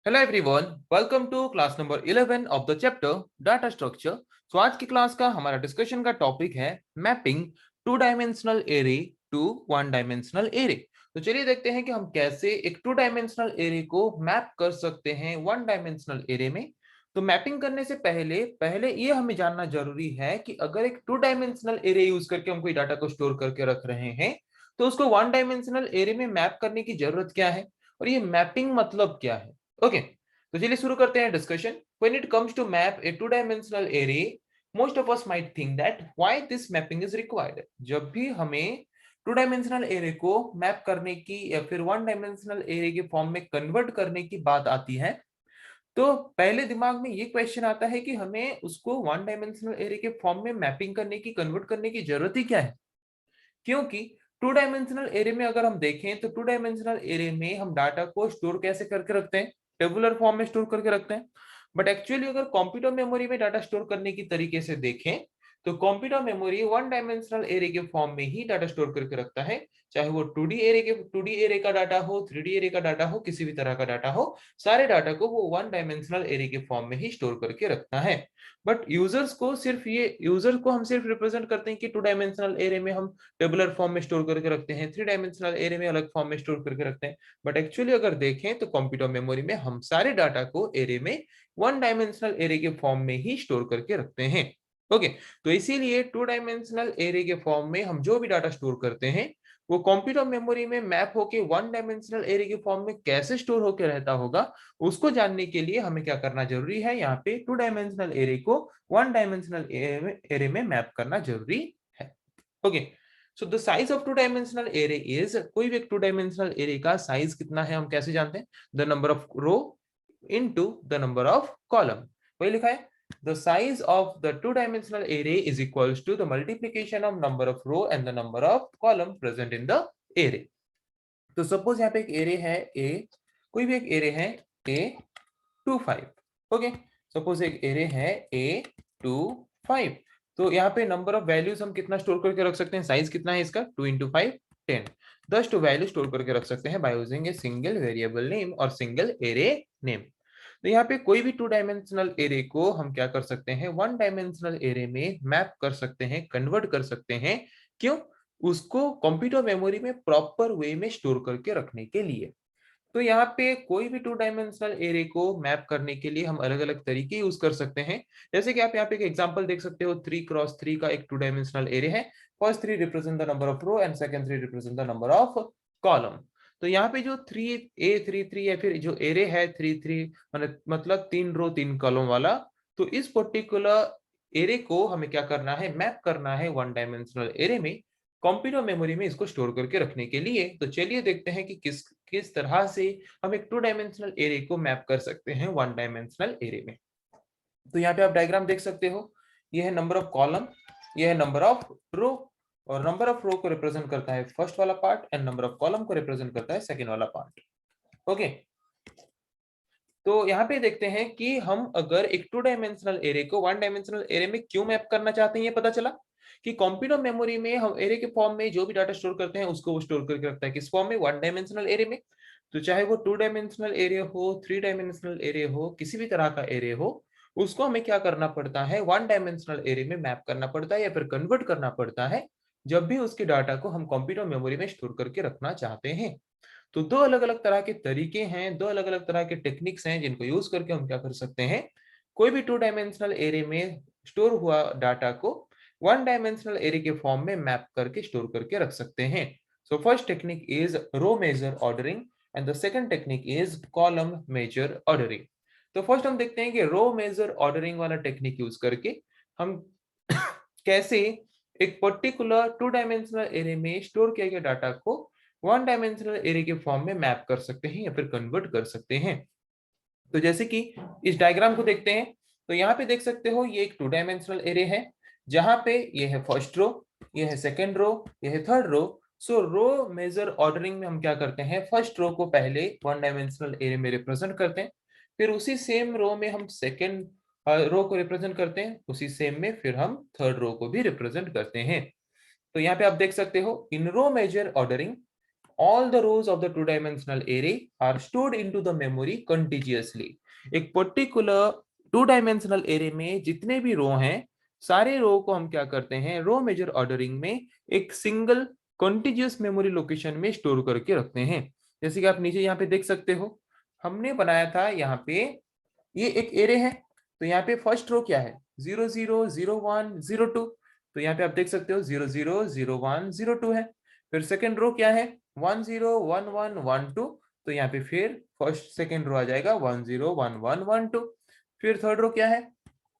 Hello everyone, welcome to class number 11 of the chapter data structure. तो आज की class का हमारा डिस्कशन का टॉपिक है mapping two dimensional array to one dimensional array. तो चलिए देखते हैं कि हम कैसे एक टू डायमेंशनल एरे को मैप कर सकते हैं वन डायमेंशनल एरे में। तो मैपिंग करने से पहले पहले ये हमें जानना जरूरी है कि अगर एक टू डायमेंशनल एरे यूज करके हम कोई डाटा को स्टोर करके रख रहे हैं तो उसको वन डायमेंशनल एरे में मैप करने की जरूरत क्या है और ये मैपिंग मतलब क्या है। ओके, तो चलिए शुरू करते हैं discussion. When it comes to map a two dimensional array, most of us might think that why this mapping is required. जब भी हमें टू डायमेंशनल एरे को मैप करने की या फिर वन डायमेंशनल एरे के फॉर्म में कन्वर्ट करने की बात आती है तो पहले दिमाग में ये क्वेश्चन आता है कि हमें उसको वन डायमेंशनल एरे के फॉर्म में मैपिंग करने की, कन्वर्ट करने की जरूरत ही क्या है। क्योंकि टू डायमेंशनल एरे में अगर हम देखें तो टू डायमेंशनल एरे में हम डाटा को स्टोर कैसे करके रखते हैं, टेबुलर फॉर्म में स्टोर करके रखते हैं। बट एक्चुअली अगर कंप्यूटर मेमोरी में डाटा स्टोर करने की तरीके से देखें तो computer memory one dimensional array के फॉर्म में ही डाटा स्टोर करके रखता है। चाहे वो 2D एरे का डाटा हो, 3D एरे का डाटा हो, किसी भी तरह का डाटा हो, सारे डाटा को वो वन डायमेंशनल एरे के फॉर्म में ही स्टोर करके रखता है। बट यूजर्स को हम सिर्फ रिप्रेजेंट करते हैं कि टू डायमेंशनल एरे में हम टेबुलर फॉर्म में स्टोर करके रखते हैं, थ्री डायमेंशनल एरे में अलग फॉर्म में स्टोर करके रखते हैं। बट एक्चुअली अगर देखें तो कंप्यूटर मेमोरी में हम सारे डाटा को एरे में वन डायमेंशनल एरे के फॉर्म में ही स्टोर करके रखते हैं। ओके, तो इसीलिए टू डायमेंशनल एरे के फॉर्म में हम जो भी डाटा स्टोर करते हैं वो कंप्यूटर मेमोरी में मैप होके वन डायमेंशनल एरे के फॉर्म में कैसे स्टोर होकर रहता होगा, उसको जानने के लिए हमें क्या करना जरूरी है, यहाँ पे टू डायमेंशनल एरे को वन डायमेंशनल एरे में मैप करना जरूरी है। Okay, so the size of two dimensional array is, कोई भी एक टू डायमेंशनल एरे का साइज कितना है हम कैसे जानते हैं, the number of row into the number of column. वही लिखा है, the size of the two dimensional array is equals to the multiplication of number of row and the number of column present in the array। तो suppose यहाँ पे एक array है ए, कोई भी एक एरे है A25। ओके, सपोज एक एरे है A25। तो यहाँ पे नंबर ऑफ वैल्यूज हम कितना स्टोर करके रख सकते हैं, साइज कितना है इसका, 2 इंटू 5 10, 10 टू वैल्यू स्टोर करके रख सकते हैं by using a single variable name और सिंगल एरे नेम। तो यहाँ पे कोई भी टू डायमेंशनल एरे को हम क्या कर सकते हैं, वन डायमेंशनल एरे में मैप कर सकते हैं, कन्वर्ट कर सकते हैं। क्यों? उसको कंप्यूटर मेमोरी में प्रॉपर वे में स्टोर करके रखने के लिए। तो यहाँ पे कोई भी टू डायमेंशनल एरे को मैप करने के लिए हम अलग अलग तरीके यूज कर सकते हैं। जैसे कि आप यहाँ पे एक एग्जांपल देख सकते हो, 3x3 का एक टू डायमेंशनल एरे है। First 3 represent the number of row and second 3 represent the number of column. तो यहाँ पे जो 3A33 या फिर जो एरे है 3 3 मतलब 3 रो 3 कॉलम वाला, तो इस पर्टिकुलर एरे को हमें क्या करना है, मैप करना है वन डायमेंशनल एरे में, कंप्यूटर मेमोरी में इसको स्टोर करके रखने के लिए। तो चलिए देखते हैं कि किस किस तरह से हम एक टू डायमेंशनल एरे को मैप कर सकते हैं वन डायमेंशनल एरे में। तो यहाँ पे आप डायग्राम देख सकते हो, ये है नंबर ऑफ कॉलम, ये है नंबर ऑफ रो, और नंबर ऑफ रो को रिप्रेजेंट करता है फर्स्ट वाला part and number of column को रिप्रेजेंट करता है सेकेंड वाला पार्ट। ओके, तो यहाँ पे देखते हैं कि हम अगर एक टू डायमेंशनल एरे को वन डायमेंशनल एरे में क्यों मैप करना चाहते हैं। ये पता चला कि कंप्यूटर मेमोरी में हम एरे के फॉर्म में जो भी डाटा स्टोर करते हैं उसको वो स्टोर करके रखता है किस फॉर्म में, वन डायमेंशनल एरे में। तो चाहे वो टू डायमेंशनल एरे हो, थ्री डायमेंशनल एरे हो, किसी भी तरह का एरे हो, उसको हमें क्या करना पड़ता है, वन डायमेंशनल एरे में मैप करना पड़ता है या फिर कन्वर्ट करना पड़ता है जब भी उसके डाटा को हम कंप्यूटर मेमोरी में स्टोर करके रखना चाहते हैं। तो दो अलग अलग तरह के तरीके हैं, दो अलग अलग तरह के टेक्निक्स हैं जिनको यूज करके हम क्या कर सकते हैं, कोई भी टू डायमेंशनल एरे में स्टोर हुआ डाटा को वन डायमेंशनल एरे के फॉर्म में मैप करके स्टोर करके रख सकते हैं। So first technique is row major ordering and the second technique is column major ordering. तो फर्स्ट हम देखते हैं कि रो मेजर ऑर्डरिंग वाला टेक्निक यूज करके हम कैसे एक पर्टिकुलर टू डायमेंशनल एरे में स्टोर किए गए डाटा को वन डायमेंशनल एरे के फॉर्म में मैप कर सकते हैं या फिर कन्वर्ट कर सकते हैं। तो जैसे कि इस डायग्राम को देखते हैं, तो यहाँ पे देख सकते हो ये एक टू डायमेंशनल एरे है जहां पे ये है फर्स्ट रो, ये है सेकंड रो, ये है थर्ड रो। सो रो मेजर ऑर्डरिंग में हम क्या करते हैं, फर्स्ट रो को पहले वन डायमेंशनल एरे में रिप्रेजेंट करते हैं, फिर उसी सेम रो में हम सेकंड रो को रिप्रेजेंट करते हैं, उसी सेम में फिर हम थर्ड रो को भी रिप्रेजेंट करते हैं। तो यहाँ पे आप देख सकते हो in row major ordering all the rows of the two dimensional array are stored into the memory contiguously. एक पर्टिकुलर टू डायमेंशनल एरे में जितने भी रो हैं, सारे रो को हम क्या करते हैं, रो मेजर ऑर्डरिंग में एक सिंगल कॉन्टिजियस मेमोरी लोकेशन में स्टोर करके रखते हैं। जैसे कि आप नीचे यहाँ पे देख सकते हो, हमने बनाया था यहाँ पे ये एक एरे है, तो यहाँ पे फर्स्ट रो क्या है, 0 0 0 1 0 2, तो यहाँ पे आप देख सकते हो 0 0 0 1 0 2 है। फिर सेकंड रो क्या है, 1 0 1 1 1 2, तो यहाँ पे फिर फर्स्ट सेकंड रो आ जाएगा 1 0 1 1 1 2। फिर थर्ड रो क्या है,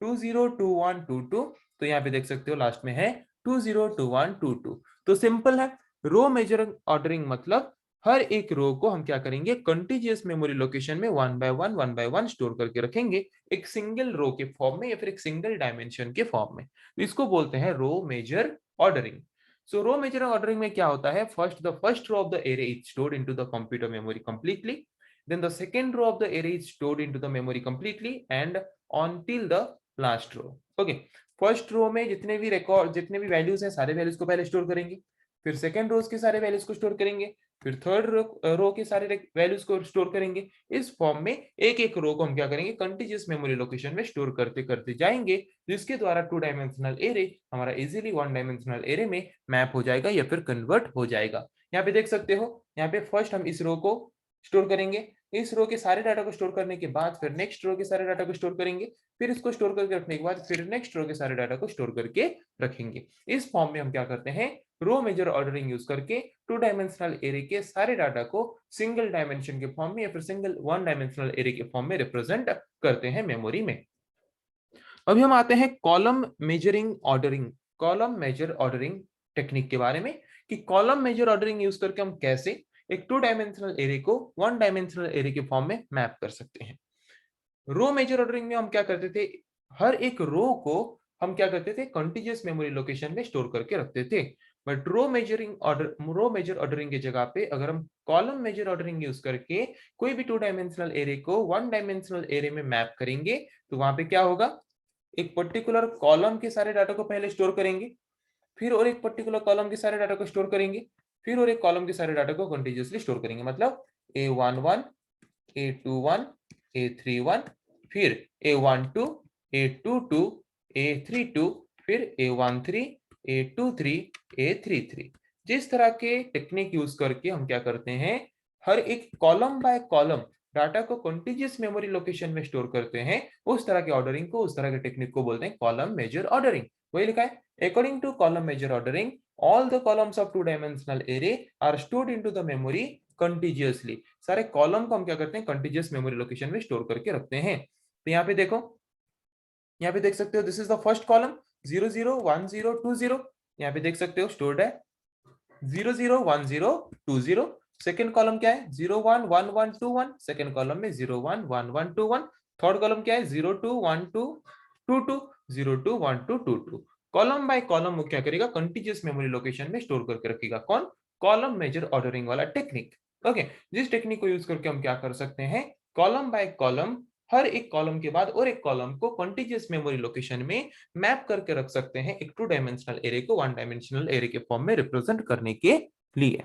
2 0 2 1 2 2, तो यहाँ पे देख सकते हो लास्ट में है 2 0 2 1 2 2। तो सिंपल है, रो मेजर ऑर्डरिंग मतलब हर एक रो को हम क्या करेंगे, कंटिजियस मेमोरी लोकेशन में वन बाय वन स्टोर करके रखेंगे, एक सिंगल रो के फॉर्म में या फिर एक सिंगल डायमेंशन के फॉर्म में। तो इसको बोलते हैं row major ordering. So row major ordering में क्या होता है, first row of the array is stored into the computer memory completely, then the second row of the array is stored into the memory completely and until the last row. Okay, first row में जितने भी record, जितने भी values हैं, सारे values को पहले store करेंगे, फिर सेकंड रोज के सारे वैल्यूज को स्टोर करेंगे, फिर थर्ड रो के सारे वैल्यूज को स्टोर करेंगे। इस फॉर्म में एक एक रो को हम क्या करेंगे, कंटिजियस मेमोरी लोकेशन में स्टोर करते करते जाएंगे, जिसके द्वारा टू डायमेंशनल एरे हमारा इजीली वन डायमेंशनल एरे में मैप हो जाएगा या फिर कन्वर्ट हो जाएगा। यहाँ पे देख सकते हो, यहाँ पे फर्स्ट हम इस रो को स्टोर करेंगे, इस रो के सारे डाटा को स्टोर करने के बाद फिर नेक्स्ट रो के सारे डाटा को स्टोर करेंगे, फिर इसको स्टोर करके रखने के बाद फिर नेक्स्ट रो के सारे डाटा को स्टोर करके रखेंगे। इस फॉर्म में हम क्या करते हैं, रो मेजर ऑर्डरिंग यूज करके टू डायमेंशनल एरे के सारे डाटा को सिंगल डायमेंशन के फॉर्म में या फिर सिंगल वन डायमेंशनल एरे के फॉर्म में रिप्रेजेंट करते हैं मेमोरी में। अभी हम आते हैं column majoring ordering, column major ordering technique के बारे में, कि कॉलम मेजर ऑर्डरिंग यूज करके हम कैसे एक टू डायमेंशनल एरे को वन डायमेंशनल एरे के फॉर्म में मैप कर सकते हैं। रो मेजर ऑर्डरिंग में हम क्या करते थे, हर एक रो को हम क्या करते थे, कंटिजियस मेमोरी लोकेशन में स्टोर करके रखते थे। बट रो मेजर ऑर्डरिंग की जगह पे अगर हम कॉलम मेजर ऑर्डरिंग यूज करके कोई भी टू डायमेंशनल एरे को वन डायमेंशनल एरे में मैप करेंगे, तो वहां पे क्या होगा, एक पर्टिकुलर कॉलम के सारे डाटा को पहले स्टोर करेंगे, फिर और एक पर्टिकुलर कॉलम के सारे डाटा को स्टोर करेंगे, फिर और एक कॉलम के सारे डाटा को कंटिन्यूअसली स्टोर करेंगे। मतलब A11 A21 A31, फिर A12 A22 A32, फिर A13 A23 A33। जिस तरह के टेक्निक यूज करके हम क्या करते हैं, हर एक कॉलम बाय कॉलम डाटा को कंटिन्यूअस मेमोरी लोकेशन में स्टोर करते हैं, उस तरह के ऑर्डरिंग को, उस तरह के टेक्निक को बोलते हैं कॉलम मेजर ऑर्डरिंग। वही लिखा है, according to column major ordering all the columns of two dimensional array are stored into the memory contiguously। सारे कॉलम को हम क्या करते हैं, कंटिजियस मेमोरी लोकेशन में स्टोर करके रखते हैं। तो यहाँ पे देखो, यहाँ पे देख सकते हो, this is the first column 0 0 1 0 2 0, यहाँ पे देख सकते हो स्टोर्ड है 0 0 1 0 2 0। सेकेंड कॉलम क्या है, 0 1 1 1 2 1, सेकेंड कॉलम में 0 1 1 1 2 1। थर्ड कॉलम क्या है, 0 2 1 2 2 2 0 2 1 2 2 2। कॉलम बाय कॉलम वो क्या करेगा, कंटिजियस मेमोरी लोकेशन में स्टोर करके रखेगा। कौन, कॉलम मेजर ऑर्डरिंग वाला टेक्निक। ओके, जिस टेक्निक को यूज करके हम क्या कर सकते हैं, कॉलम बाय कॉलम, हर एक कॉलम के बाद और एक कॉलम को कंटिजियस मेमोरी लोकेशन में मैप करके रख सकते हैं, एक टू डायमेंशनल एरे को वन डायमेंशनल एरे के फॉर्म में रिप्रेजेंट करने के लिए।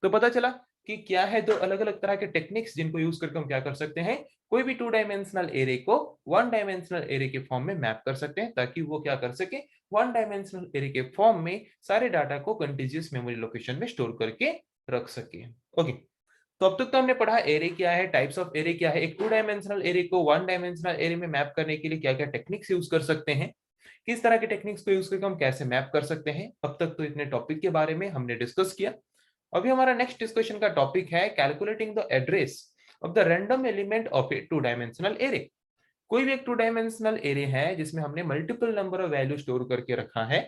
तो पता चला कि क्या है दो अलग अलग तरह के टेक्निक्स जिनको यूज करके हम क्या कर सकते हैं, कोई भी टू डायमेंशनल एरे को वन डायमेंशनल एरे के फॉर्म में मैप कर सकते हैं, ताकि वो क्या कर सके, वन डायमेंशनल एरे के फॉर्म में सारे डाटा को कंटिजियस मेमोरी लोकेशन में स्टोर करके रख सके। ओके, तो अब तक तो हमने पढ़ा एरे क्या है, टाइप्स ऑफ एरे क्या है, एक टू डायमेंशनल एरे को वन डायमेंशनल एरे में मैप करने के लिए क्या क्या टेक्निक्स यूज कर सकते हैं, किस तरह के टेक्निक्स को यूज करके हम कैसे मैप कर सकते हैं। अब तक तो इतने टॉपिक के बारे में हमने डिस्कस किया। अभी हमारा नेक्स्ट डिस्कशन का टॉपिक है calculating the address of the random element of A two dimensional array. कोई भी एक टू डायमेंशनल एरे है जिसमें हमने multiple number of value store करके रखा है,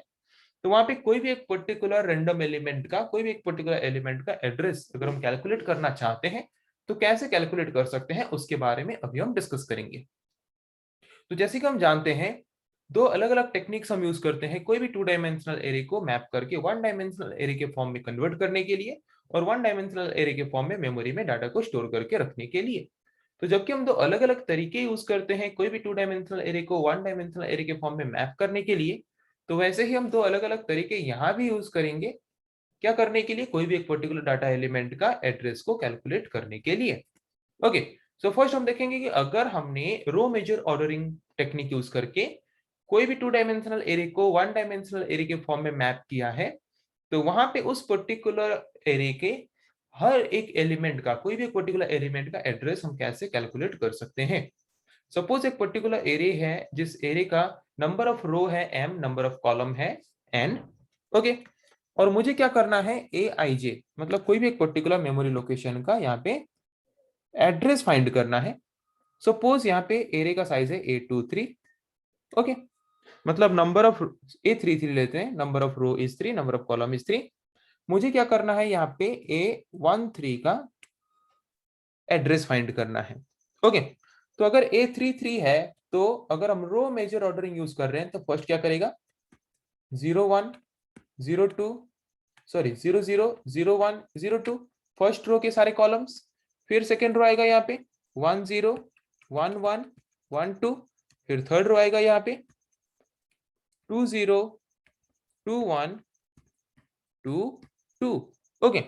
तो वहां पे कोई भी एक पर्टिकुलर रैंडम एलिमेंट का, कोई भी एक पर्टिकुलर एलिमेंट का एड्रेस अगर हम कैलकुलेट करना चाहते हैं, तो कैसे कैलकुलेट कर सकते हैं, उसके बारे में अभी हम डिस्कस करेंगे। तो जैसे कि हम जानते हैं, दो अलग अलग टेक्निक्स हम यूज करते हैं कोई भी टू डायमेंशनल एरे को मैप करके वन डायमेंशनल एरे के फॉर्म में कन्वर्ट करने के लिए, और वन डायमेंशनल एरे के फॉर्म में मेमोरी में डाटा को स्टोर करके रखने के लिए। तो जबकि हम दो अलग अलग तरीके यूज करते हैं कोई भी टू डायमेंशनल एरे को वन डायमेंशनल एरे के फॉर्म में मैप करने के लिए, तो वैसे ही हम दो अलग अलग तरीके यहाँ भी यूज करेंगे क्या करने के लिए? कोई भी एक पर्टिकुलर डाटा एलिमेंट का एड्रेस को कैलकुलेट करने के लिए। ओके, सो फर्स्ट हम देखेंगे कि अगर हमने row major ordering technique use करके कोई भी 2 डायमेंशनल एरे को 1 डायमेंशनल एरे के फॉर्म में मैप किया है, तो वहां पे उस पर्टिकुलर एरे के हर एक एलिमेंट का, कोई भी एक पर्टिकुलर एलिमेंट का एड्रेस हम कैसे कैलकुलेट कर सकते हैं। सपोज एक पर्टिकुलर एरे है जिस एरे का नंबर ऑफ रो है m, नंबर ऑफ कॉलम है n। ओके, और मुझे क्या करना है, ए आई जे, मतलब कोई भी एक पर्टिकुलर मेमोरी लोकेशन का यहाँ पे एड्रेस फाइंड करना है। सपोज यहाँ पे एरे का साइज है A23। ओके, मतलब नंबर ऑफ A33 लेते हैं, number of row is 3, number of column is 3। मुझे क्या करना है, यहाँ पे A13 का एड्रेस फाइंड करना है। ओके, तो अगर A33 है, तो अगर हम रो मेजर ऑर्डरिंग यूज कर रहे हैं तो फर्स्ट क्या करेगा, 01 02, सॉरी 00 01 02, फर्स्ट रो के सारे कॉलम्स। फिर सेकेंड रो आएगा यहाँ पे 10 11 12, फिर थर्ड रो आएगा यहाँ पे 20 21 22। ओके,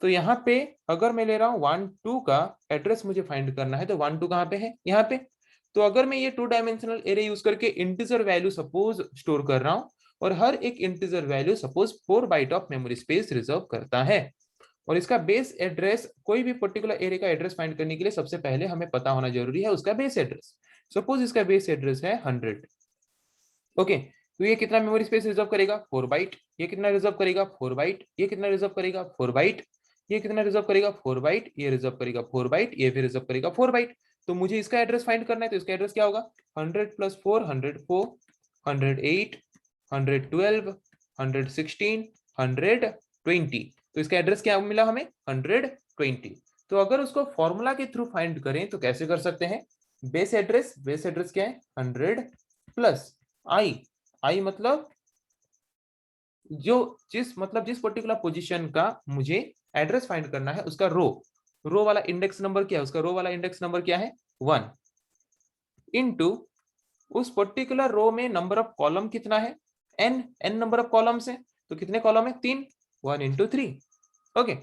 तो यहाँ पे अगर मैं ले रहा हूँ 1 2 का एड्रेस मुझे फाइंड करना है, तो 1 2 कहाँ पे है, यहाँ पे। तो अगर मैं ये 2 डायमेंशनल एरे यूज करके इंटीजर वैल्यू सपोज स्टोर कर रहा हूँ, और हर एक integer value suppose 4 byte of memory space reserve करता है, और इसका बेस एड्रेस, कोई भी पर्टिकुलर एरे का एड्रेस फाइंड करने के लिए सबसे पहले हमें पता होना जरूरी है उसका बेस एड्रेस। सपोज इसका बेस एड्रेस है 100। ओके, तो ये कितना मेमोरी स्पेस रिजर्व करेगा, 4 बाइट। ये कितना रिजर्व करेगा, 4 बाइट। ये कितना रिजर्व करेगा, 4 बाइट। ये कितना रिजर्व करेगा, 4 बाइट। ये रिजर्व करेगा 4 बाइट। ये भी रिजर्व करेगा 4 बाइट। तो मुझे इसका एड्रेस फाइंड करना है, तो इसका एड्रेस क्या होगा, 100 + 4 104, 108 112 116 120। तो इसका एड्रेस क्या मिला हमें, 120। तो अगर उसको फॉर्मूला के थ्रू फाइंड करें तो कैसे कर सकते हैं, बेस एड्रेस, बेस एड्रेस क्या है, 100 प्लस आई मतलब जिस पर्टिकुलर पोजीशन का मुझे एड्रेस फाइंड करना है उसका रो वाला इंडेक्स नंबर क्या है, उसका रो वाला इंडेक्स नंबर क्या है, 1, इनटू उस पर्टिकुलर रो में नंबर ऑफ कॉलम कितना है, n नंबर ऑफ कॉलम्स है, तो कितने कॉलम है, 3, 1 × 3। ओके,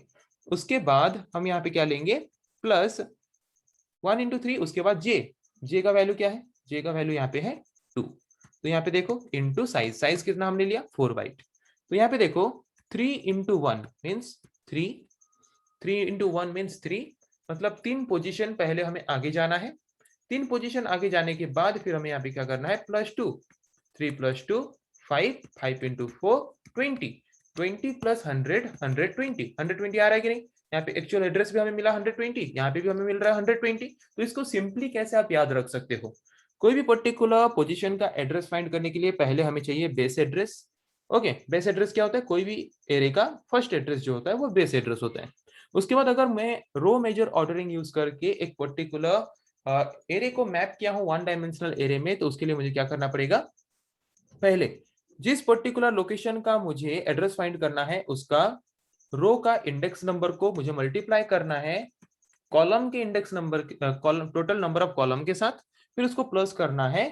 उसके बाद हम यहाँ पे क्या लेंगे, प्लस 1 × 3, उसके बाद जे का वैल्यू क्या है, जे का वैल्यू यहाँ पे है 2। तो यहाँ पे देखो इंटू साइज कितना हमने लिया, 4 बाइट। तो यहाँ पे देखो 3 × 1 मीन्स 3, 3 × 1 मीन्स 3, मतलब 3 पोजीशन पहले हमें आगे जाना है। 3 पोजीशन आगे जाने के बाद फिर हमें यहाँ पे क्या करना है, +2, 3 + 2 5, 5 × 4 20, 20 + 100 120, 120 आ रहा है कि नहीं। यहाँ पे एक्चुअल एड्रेस भी हमें मिला 120, यहाँ पे भी हमें मिल रहा है 120। तो इसको सिंपली कैसे आप याद रख सकते हो, कोई भी पर्टिकुलर पोजीशन का एड्रेस फाइंड करने के लिए पहले हमें चाहिए base address. Okay, base address क्या होता है, कोई भी एरे का फर्स्ट एड्रेस जो होता है वो बेस एड्रेस होता है। उसके बाद अगर मैं रो मेजर ऑर्डरिंग यूज करके एक पर्टिकुलर एरे को मैप किया हूं 1 डायमेंशनल एरे में, तो उसके लिए मुझे क्या करना पड़ेगा, पहले जिस पर्टिकुलर लोकेशन का मुझे एड्रेस फाइंड करना है उसका रो का इंडेक्स नंबर को मुझे मल्टीप्लाई करना है कॉलम के index number, column total number of column के साथ, फिर उसको प्लस करना है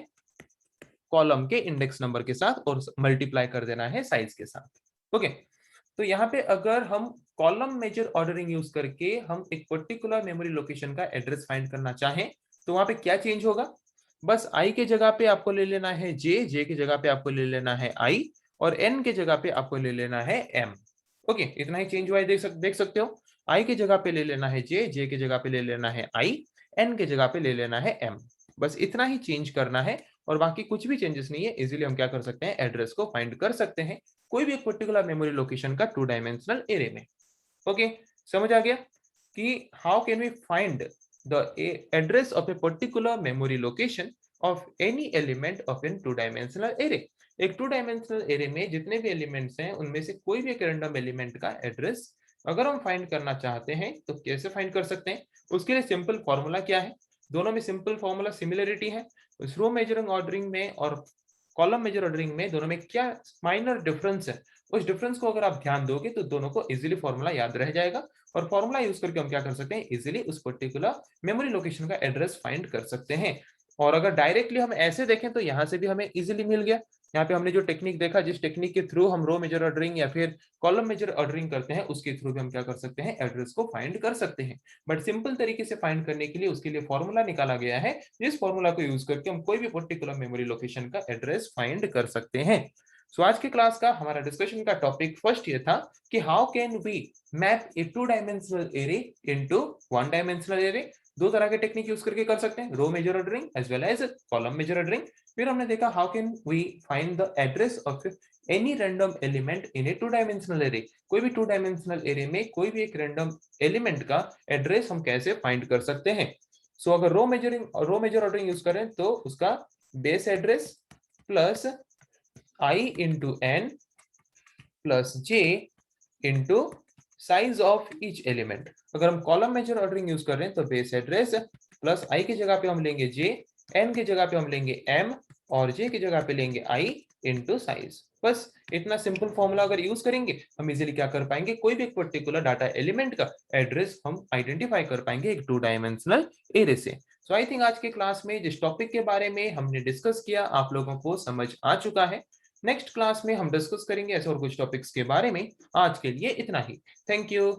कॉलम के इंडेक्स नंबर के साथ और मल्टीप्लाई कर देना है साइज के साथ। ओके, तो यहाँ पे अगर हम कॉलम मेजर ऑर्डरिंग यूज करके हम एक पर्टिकुलर मेमोरी लोकेशन का एड्रेस फाइंड करना चाहें, तो वहां पे क्या चेंज होगा, बस आई के जगह पे आपको ले लेना है जे के जगह पे आपको ले लेना है आई, और एन के जगह पे आपको ले लेना है एम। ओके, इतना ही चेंज हुआ है, देख सकते हो। आई के जगह पे ले लेना है जे के जगह पे ले लेना है आई, एन के जगह पे ले लेना है एम। बस इतना ही चेंज करना है, और बाकी कुछ भी चेंजेस नहीं है। इजीली हम क्या कर सकते हैं, एड्रेस को फाइंड कर सकते हैं कोई भी एक पर्टिकुलर मेमोरी लोकेशन का 2 डायमेंशनल एरे में। ओके, समझ आ गया कि how can we find the address of a particular memory location of any element of an 2 dimensional array. एक 2 डायमेंशनल एरे में जितने भी एलिमेंट्स हैं उनमें से कोई भी एक रैंडम एलिमेंट का एड्रेस अगर हम फाइंड करना चाहते हैं तो कैसे फाइंड कर सकते हैं, उसके लिए सिंपल फॉर्मूला क्या है, दोनों में सिंपल फॉर्मूला सिमिलरिटी है। उस रो मेजरिंग ऑर्डरिंग में और कॉलम मेजर ऑर्डरिंग में दोनों में क्या माइनर डिफरेंस है, उस डिफरेंस को अगर आप ध्यान दोगे तो दोनों को इजीली फॉर्मूला याद रह जाएगा, और फॉर्मूला यूज करके हम क्या कर सकते हैं, इजीली उस पर्टिकुलर मेमोरी लोकेशन का एड्रेस फाइंड कर सकते हैं। और अगर डायरेक्टली हम ऐसे देखें तो यहां से भी हमें इजीली मिल गया, यहाँ पे हमने जो टेक्निक देखा, जिस टेक्निक के थ्रू हम रो मेजर ऑर्डरिंग या फिर कॉलम मेजर ऑर्डरिंग करते हैं, उसके थ्रू भी हम क्या कर सकते हैं, एड्रेस को फाइंड कर सकते हैं। बट सिंपल तरीके से फाइंड करने के लिए उसके लिए फॉर्मूला निकाला गया है, जिस फॉर्मूला को यूज करके हम कोई भी पर्टिकुलर मेमोरी लोकेशन का एड्रेस फाइंड कर सकते हैं। सो आज के क्लास का हमारा डिस्कशन का टॉपिक फर्स्ट ये था कि how can we map a 2 dimensional array into 1 dimensional array. दो तरह के टेक्निक यूज करके कर सकते हैं, row major ordering as well as column major ordering. फिर हमने देखा how can we find the address of any random element in a 2 dimensional array. कोई भी 2 डायमेंशनल एरे में कोई भी एक रैंडम एलिमेंट का एड्रेस हम कैसे फाइंड कर सकते हैं। सो अगर रो मेजर ऑर्डरिंग यूज करें तो उसका base address plus I into n plus j into size of each element. अगर हम कॉलम मेजर ऑर्डरिंग यूज कर रहे हैं तो बेस एड्रेस प्लस i की जगह पे हम लेंगे j, n की जगह पे हम लेंगे m और j की जगह पे लेंगे i इंटू साइज। बस इतना सिंपल फॉर्मूला अगर यूज करेंगे हम इजीली क्या कर पाएंगे, कोई भी एक पर्टिकुलर डाटा एलिमेंट का एड्रेस हम आइडेंटिफाई कर पाएंगे एक 2 डायमेंशनल एरे से। सो आई थिंक आज के क्लास में जिस टॉपिक के बारे में हमने डिस्कस किया आप लोगों को समझ आ चुका है। नेक्स्ट क्लास में हम डिस्कस करेंगे ऐसे और कुछ टॉपिक्स के बारे में। आज के लिए इतना ही। Thank you.